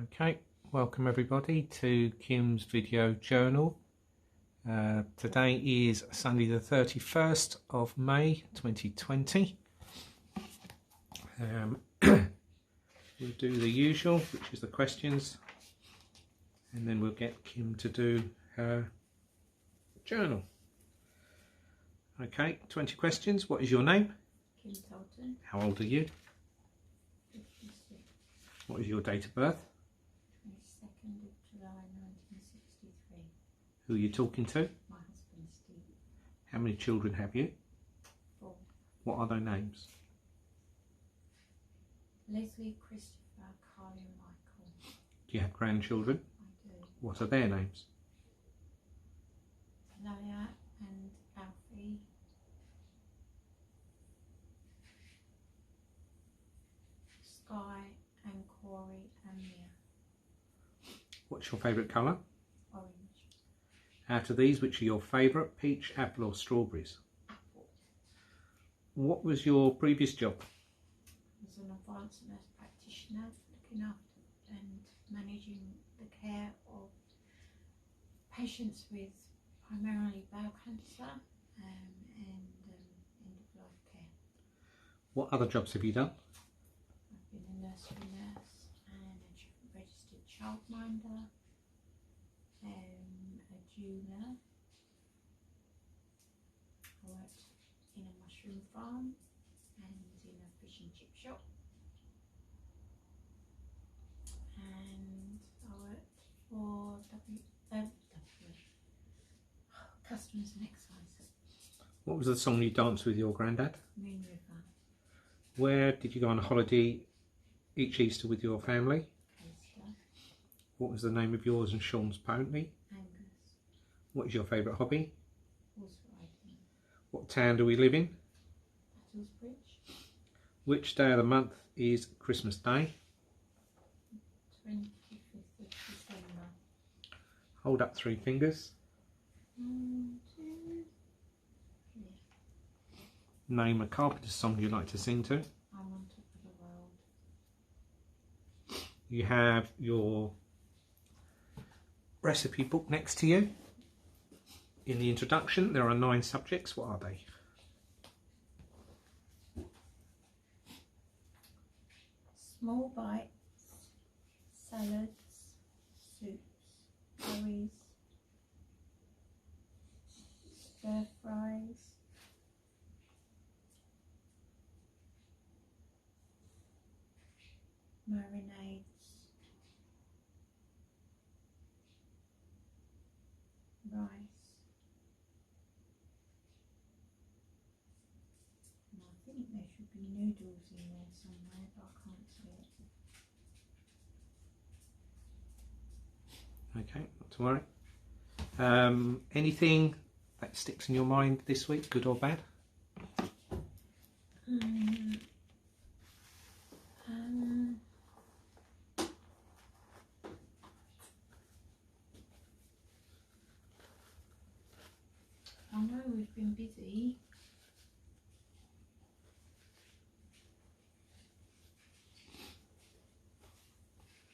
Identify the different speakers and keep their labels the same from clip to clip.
Speaker 1: Okay, welcome everybody to Kim's video journal. Today is Sunday the 31st of May 2020. We'll do the usual, which is the questions, and then we'll get Kim to do her journal. Okay, 20 questions. What is your name?
Speaker 2: Kim Tolton.
Speaker 1: How old are you?
Speaker 2: 56.
Speaker 1: What is your date of birth?
Speaker 2: 22nd of July 1963.
Speaker 1: Who are you talking to?
Speaker 2: My husband Steve.
Speaker 1: How many children have you?
Speaker 2: 4.
Speaker 1: What are their names?
Speaker 2: Leslie, Christopher, Carly and Michael.
Speaker 1: Do you have grandchildren?
Speaker 2: I do.
Speaker 1: What are their names?
Speaker 2: Leia and Alfie. Sky and Corey and Mia.
Speaker 1: What's your favourite colour?
Speaker 2: Orange.
Speaker 1: Out of these, which are your favourite, peach, apple or strawberries?
Speaker 2: Apple.
Speaker 1: What was your previous job?
Speaker 2: I was an advanced nurse practitioner looking after and managing the care of patients with primarily bowel cancer and end-of-life care.
Speaker 1: What other jobs have you done?
Speaker 2: I've been a nursery nurse and a registered childminder, a doula. I worked in a mushroom farm and in a fish and chip shop. And I worked for Customs and Excise.
Speaker 1: What was the song you danced with your granddad?
Speaker 2: Moon River.
Speaker 1: Where did you go on a holiday each Easter with your family?
Speaker 2: Coaster.
Speaker 1: What was the name of yours and Sean's pony?
Speaker 2: Angus.
Speaker 1: What is your favourite hobby?
Speaker 2: Horse riding.
Speaker 1: What town do we live in?
Speaker 2: Battlesbridge.
Speaker 1: Which day of the month is Christmas Day?
Speaker 2: 25th of December.
Speaker 1: Hold up 3 fingers.
Speaker 2: 1, 2, 3.
Speaker 1: Name a Carpenter's song you like to sing to.
Speaker 2: I'm on top of the world.
Speaker 1: You have your recipe book next to you. In the introduction, there are 9 subjects. What are they?
Speaker 2: Small bites, salads, soups, curries, stir fries, marinades, rice, and I think there should be noodles in there somewhere, but I can't see it.
Speaker 1: Okay, not to worry. Anything that sticks in your mind this week, good or bad?
Speaker 2: I know we've been busy.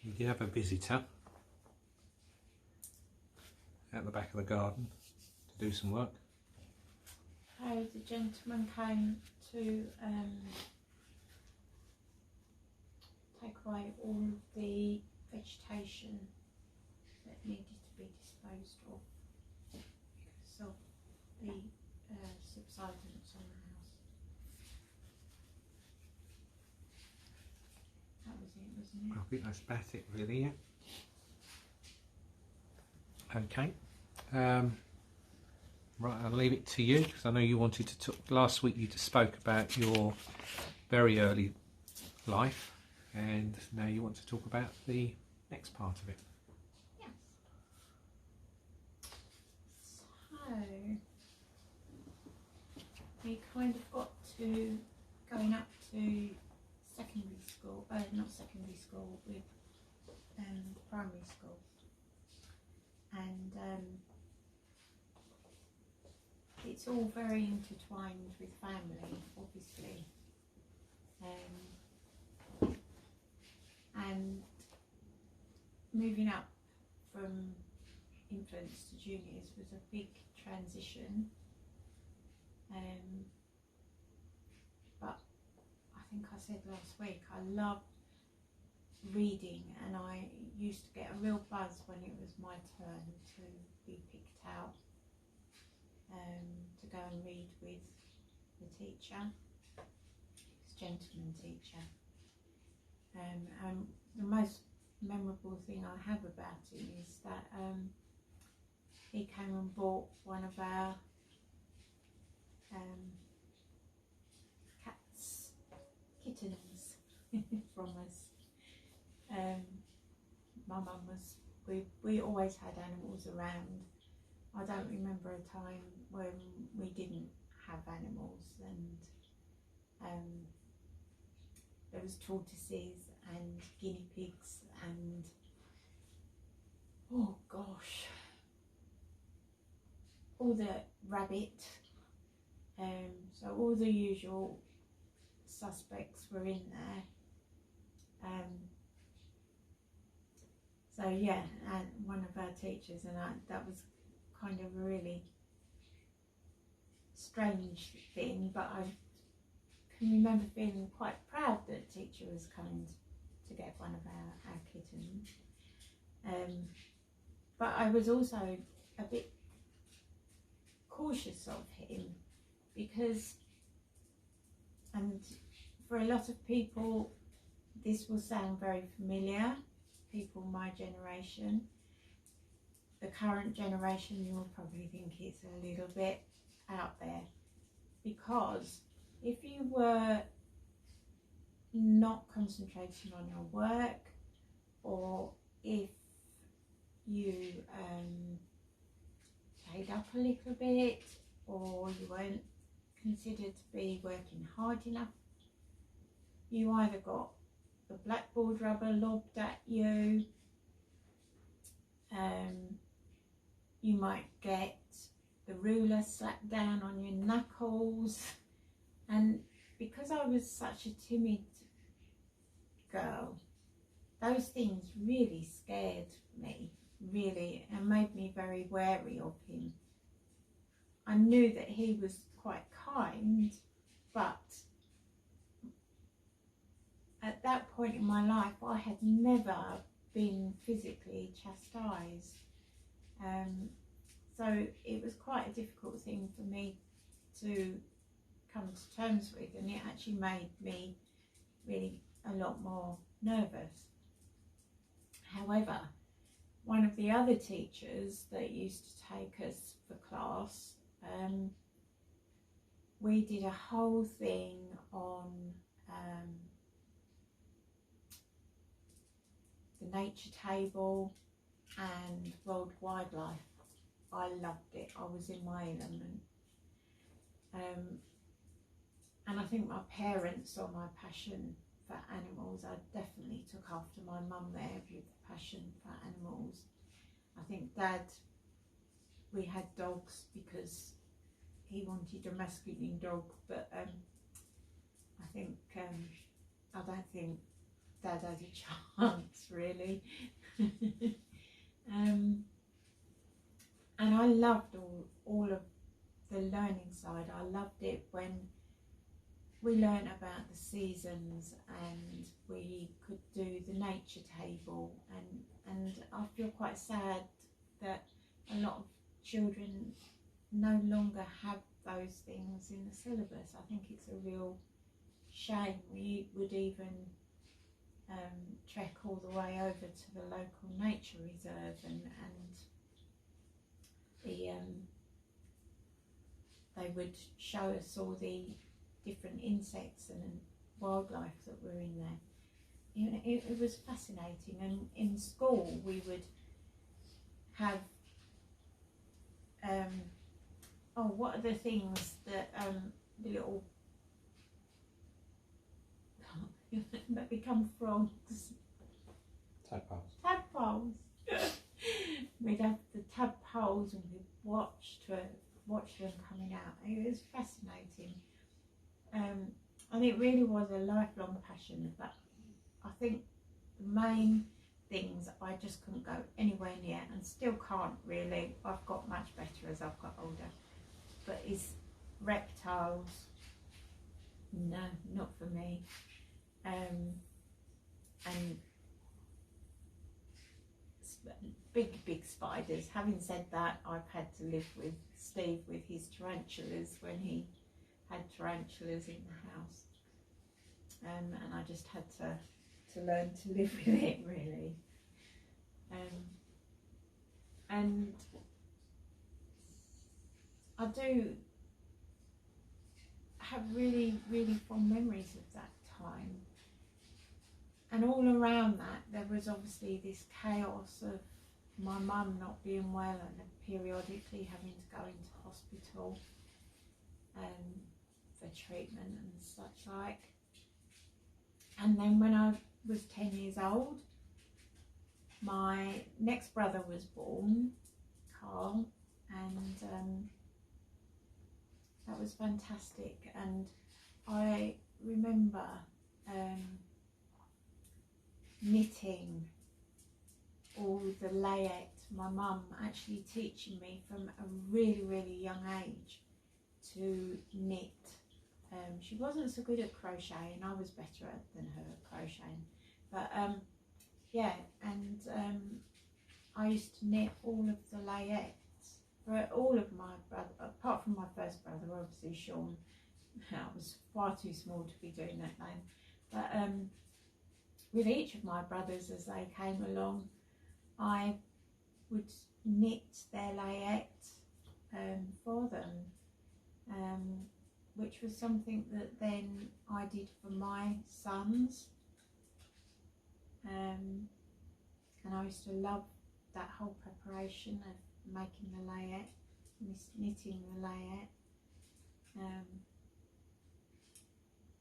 Speaker 1: You did have a visitor at the back of the garden to do some work.
Speaker 2: Oh, the gentleman came to take away all of the vegetation that needed to be disposed of because of the subsidence on the house. That was it, wasn't it?
Speaker 1: I think that's about it really, yeah. Okay. Right, I'll leave it to you because I know you wanted to talk. Last week you just spoke about your very early life and now you want to talk about the next part of it.
Speaker 2: Yes. So, we kind of got to going up to secondary school, not secondary school, with primary school. And it's all very intertwined with family, obviously. And moving up from infants to juniors was a big transition. But I think I said last week, I love reading, and I used to get a real buzz when it was my turn to be picked out to go and read with the teacher, this gentleman teacher. And the most memorable thing I have about him is that he came and bought one of our kittens from us. My mum was, we always had animals around. I don't remember a time when we didn't have animals, and there was tortoises and guinea pigs and, oh gosh, all the rabbit, so all the usual suspects were in there. So yeah, and one of our teachers, and that was kind of a really strange thing, but I can remember feeling quite proud that a teacher was coming to get one of our kittens. But I was also a bit cautious of him because, and for a lot of people this will sound very familiar, people my generation. The current generation, you'll probably think it's a little bit out there, because if you were not concentrating on your work, or if you played up a little bit, or you weren't considered to be working hard enough, you either got the blackboard rubber lobbed at you, you might get the ruler slapped down on your knuckles. And because I was such a timid girl, those things really scared me, really, and made me very wary of him. I knew that he was quite kind, but at that point in my life I had never been physically chastised. So it was quite a difficult thing for me to come to terms with, and it actually made me really a lot more nervous. However, one of the other teachers that used to take us for class, we did a whole thing on the nature table and world wildlife. I loved it. I was in my element. And I think my parents saw my passion for animals. I definitely took after my mum there with the passion for animals. I think Dad, we had dogs because he wanted a masculine dog, but I don't think Dad had a chance really. And I loved all of the learning side. I loved it when we learned about the seasons and we could do the nature table, and I feel quite sad that a lot of children no longer have those things in the syllabus. I think it's a real shame. We would even trek all the way over to the local nature reserve, and they would show us all the different insects and wildlife that were in there. You know, it was fascinating. And in school we would have what are the things that the little that become frogs?
Speaker 1: Tadpoles.
Speaker 2: Tadpoles. We'd have the tadpoles and we'd watch them coming out. It was fascinating. And it really was a lifelong passion. But I think the main things I just couldn't go anywhere near, and still can't really. I've got much better as I've got older, but is reptiles, no, not for me. And big spiders. Having said that, I've had to live with Steve with his tarantulas when he had tarantulas in the house, and I just had to learn to live with it, really. And I do have really fond memories of that time, and all around that there was obviously this chaos of my mum not being well and periodically having to go into hospital for treatment and such like. And then when I was 10 years old, my next brother was born, Carl, and that was fantastic. And I remember knitting all the layette, my mum actually teaching me from a really young age to knit. She wasn't so good at crocheting, I was better than her at crocheting, but yeah, and I used to knit all of the layettes for all of my brothers, apart from my first brother, obviously Sean. I was far too small to be doing that then, but with each of my brothers as they came along, I would knit their layette for them, which was something that then I did for my sons, and I used to love that whole preparation of making the layette, knitting the layette,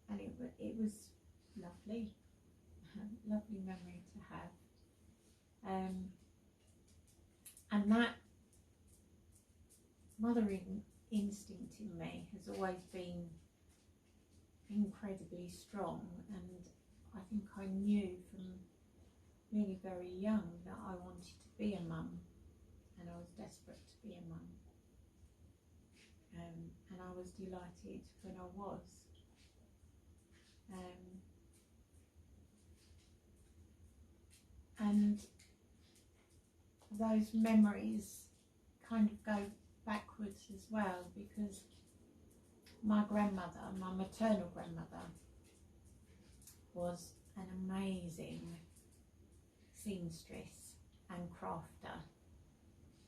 Speaker 2: and it was lovely, lovely memory to have, and that mothering instinct in me has always been incredibly strong, and I think I knew from really very young that I wanted to be a mum, and I was desperate to be a mum, and I was delighted when I was. And those memories kind of go backwards as well, because my grandmother, my maternal grandmother, was an amazing seamstress and crafter,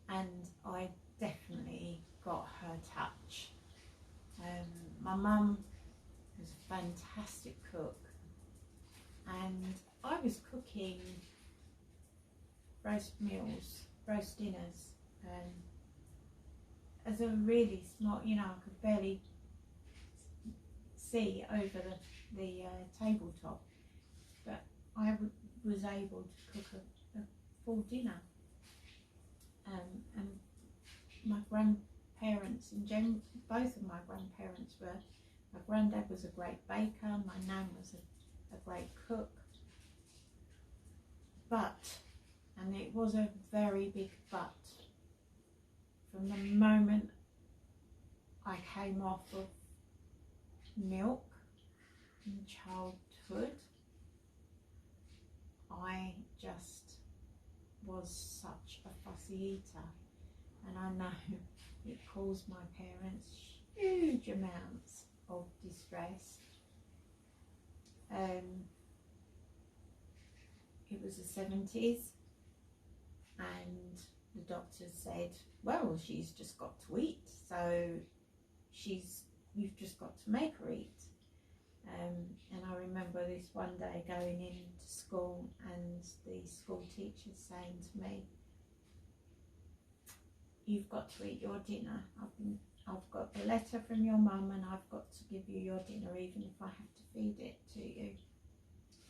Speaker 2: and I definitely got her touch. My mum was a fantastic cook, and I was cooking roast meals, roast dinners, as a really small, I could barely see over the tabletop, but I was able to cook a full dinner, and my grandparents in general, both of my grandparents were, my granddad was a great baker, my nan was a great cook, but, and it was a very big but, from the moment I came off of milk in childhood, I just was such a fussy eater, and I know it caused my parents huge amounts of distress. It was the 70s, and the doctors said, well, she's just got to eat, so you've just got to make her eat. And I remember this one day going into school and the school teacher saying to me, you've got to eat your dinner. I've got the letter from your mum, and I've got to give you your dinner even if I have to feed it to you.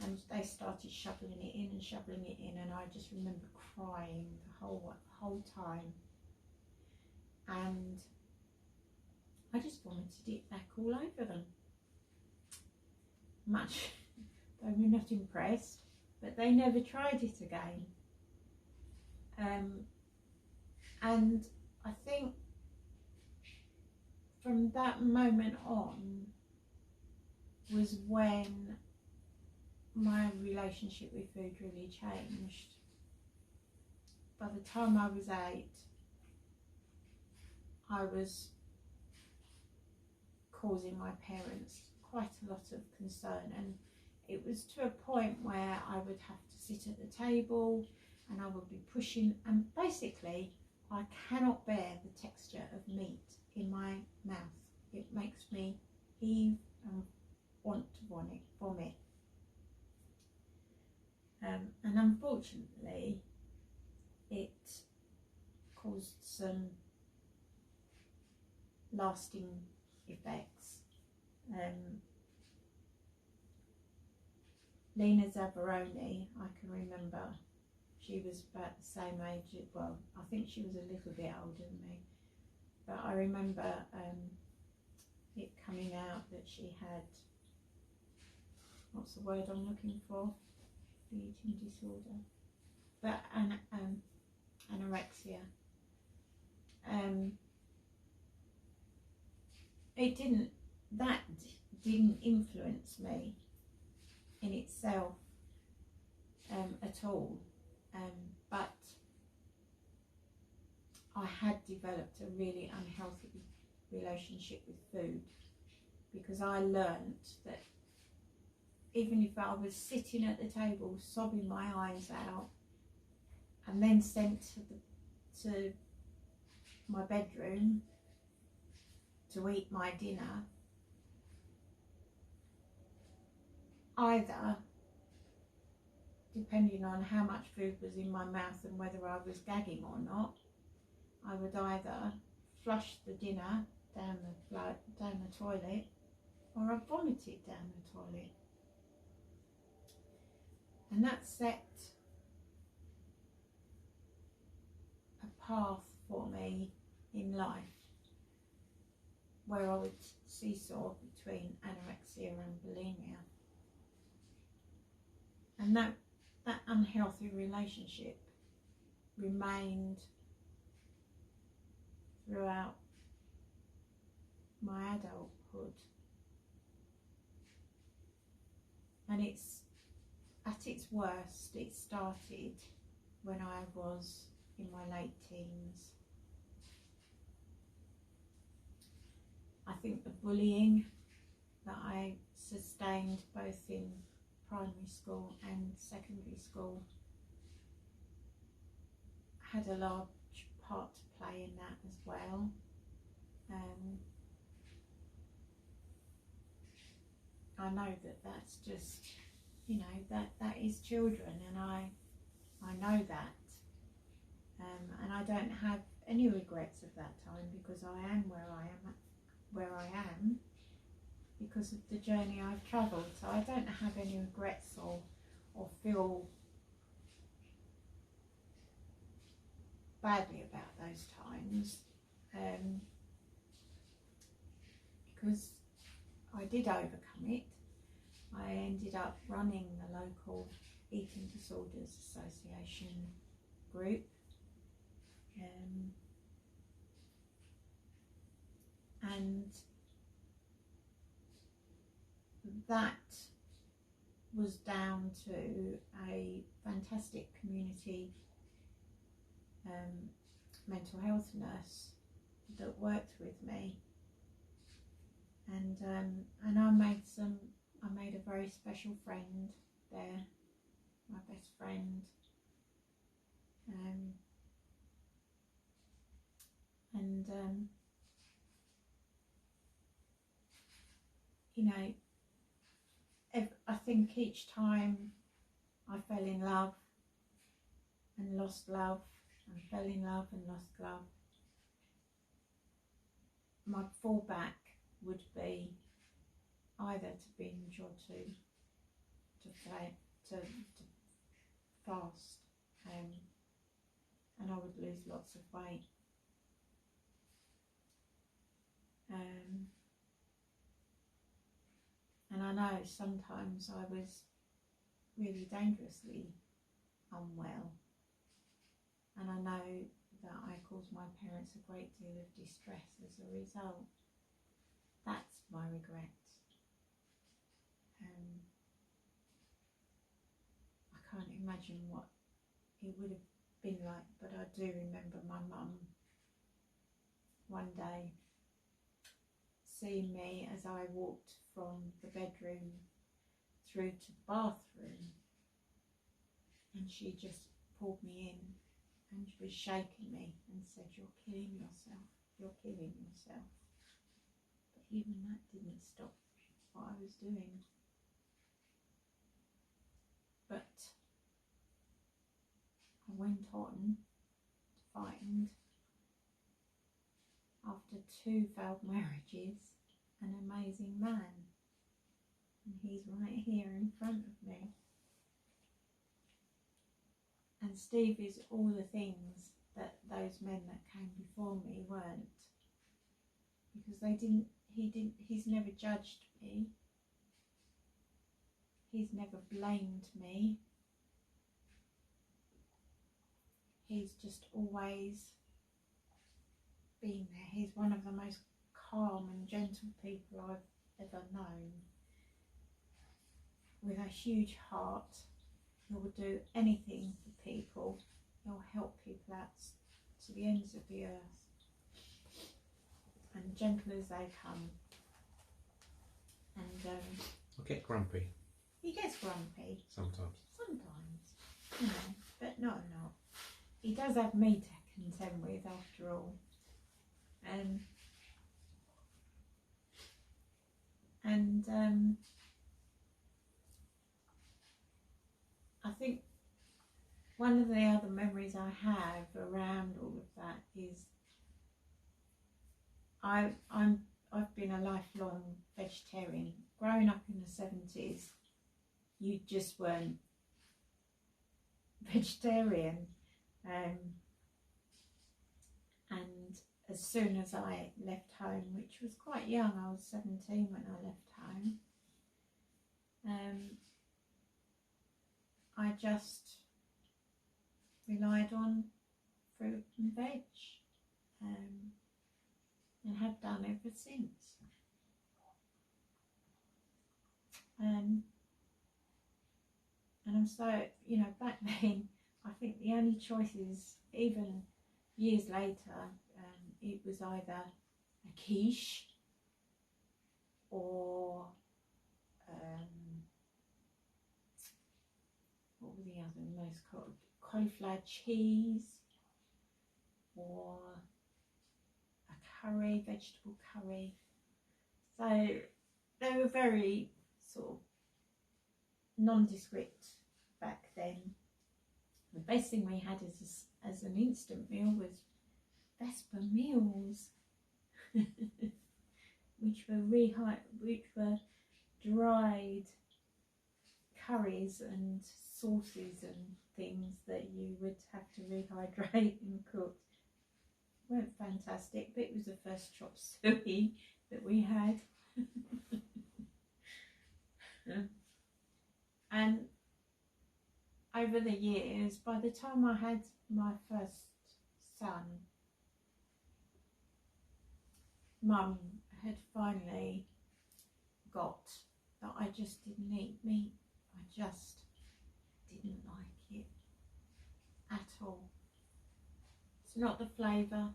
Speaker 2: And they started shoveling it in, and I just remember crying the whole time, and I just vomited it back all over them. Much, they were not impressed, but they never tried it again. And I think from that moment on was when my relationship with food really changed. By the time I was 8, I was causing my parents quite a lot of concern, and it was to a point where I would have to sit at the table and I would be pushing, and basically I cannot bear the texture of meat in my mouth. It makes me heave and want to vomit. And unfortunately it caused some lasting effects. Lena Zavaroni, I can remember, she was about the same age, well, I think she was a little bit older than me, but I remember it coming out that she had, what's the word I'm looking for? The eating disorder, but anorexia. That didn't influence me in itself at all, but I had developed a really unhealthy relationship with food, because I learnt that even if I was sitting at the table sobbing my eyes out and then sent to my bedroom to eat my dinner, either, depending on how much food was in my mouth and whether I was gagging or not, I would either flush the dinner down the toilet, or I vomited down the toilet. And that set a path for me in life where I would seesaw between anorexia and bulimia. And that unhealthy relationship remained throughout my adulthood. And it's at its worst, it started when I was in my late teens. I think the bullying that I sustained both in primary school and secondary school had a large part to play in that as well. I know that that's just, you know, that is children, and I know that, and I don't have any regrets of that time, because I am where I am because of the journey I've travelled. So I don't have any regrets or feel badly about those times, because I did overcome it. I ended up running the local Eating Disorders Association group, and that was down to a fantastic community mental health nurse that worked with me, and I made a very special friend there, my best friend, you know, I think each time I fell in love and lost love, and fell in love and lost love, my fallback would be either to binge or to fast, and I would lose lots of weight. And I know sometimes I was really dangerously unwell, and I know that I caused my parents a great deal of distress as a result. That's my regret. I can't imagine what it would have been like, but I do remember my mum one day seeing me as I walked from the bedroom through to the bathroom, and she just pulled me in and she was shaking me and said, "You're killing yourself, you're killing yourself." But even that didn't stop what I was doing. But I went on to find, after 2 failed marriages, an amazing man. And he's right here in front of me. And Steve is all the things that those men that came before me weren't. Because he's never judged me. He's never blamed me. He's just always been there. He's one of the most calm and gentle people I've ever known. With a huge heart, he will do anything for people. He'll help people out to the ends of the earth. And gentle as they come. And
Speaker 1: I'll get grumpy.
Speaker 2: he gets grumpy.
Speaker 1: Sometimes.
Speaker 2: Sometimes, you know, but not a lot. He does have me to contend with after all. I think one of the other memories I have around all of that is I've been a lifelong vegetarian. Growing up in the 70s, you just weren't vegetarian. And as soon as I left home, which was quite young, I was 17 when I left home, I just relied on fruit and veg, and have done ever since. And I'm so, you know, back then, I think the only choices, even years later, it was either a quiche or what were the other most called? Cauliflower cheese, or a curry, vegetable curry. So they were very sort of nondescript back then. The best thing we had as an instant meal was Vesper meals, which were dried curries and sauces and things that you would have to rehydrate and cook. Weren't fantastic, but it was the first chop suey that we had. And over the years, by the time I had my first son, Mum had finally got that I just didn't eat meat. I just didn't like it at all. It's not the flavour,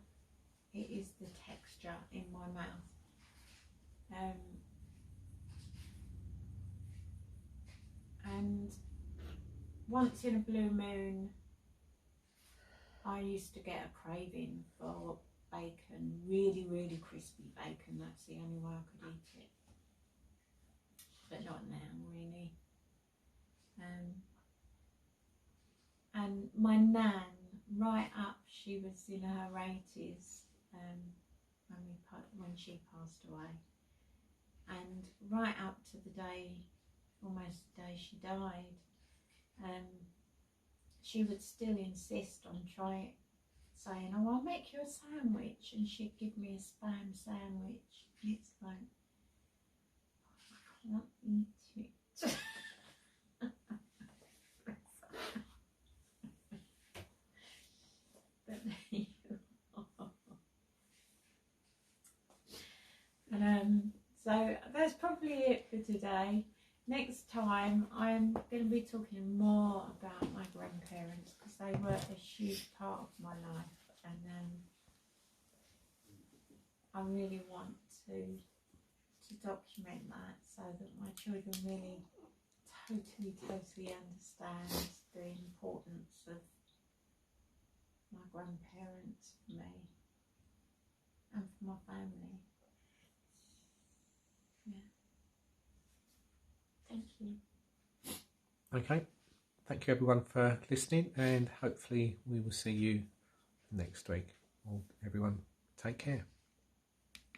Speaker 2: it is the texture in my mouth. And once in a blue moon, I used to get a craving for bacon, really, really crispy bacon. That's the only way I could eat it. But not now, really. And my nan, right up, she was in her 80s when she passed away. And right up to the day, almost the day she died, she would still insist on saying, "Oh, I'll make you a sandwich," and she'd give me a spam sandwich. And it's like, I can't eat it. probably it for today. Next time I'm going to be talking more about my grandparents because they were a huge part of my life, and I really want to document that so that my children really totally understand the importance of my grandparents for me and for my family. Yeah. Thank you.
Speaker 1: Okay, thank you everyone for listening, and hopefully we will see you next week. Well, everyone, take care.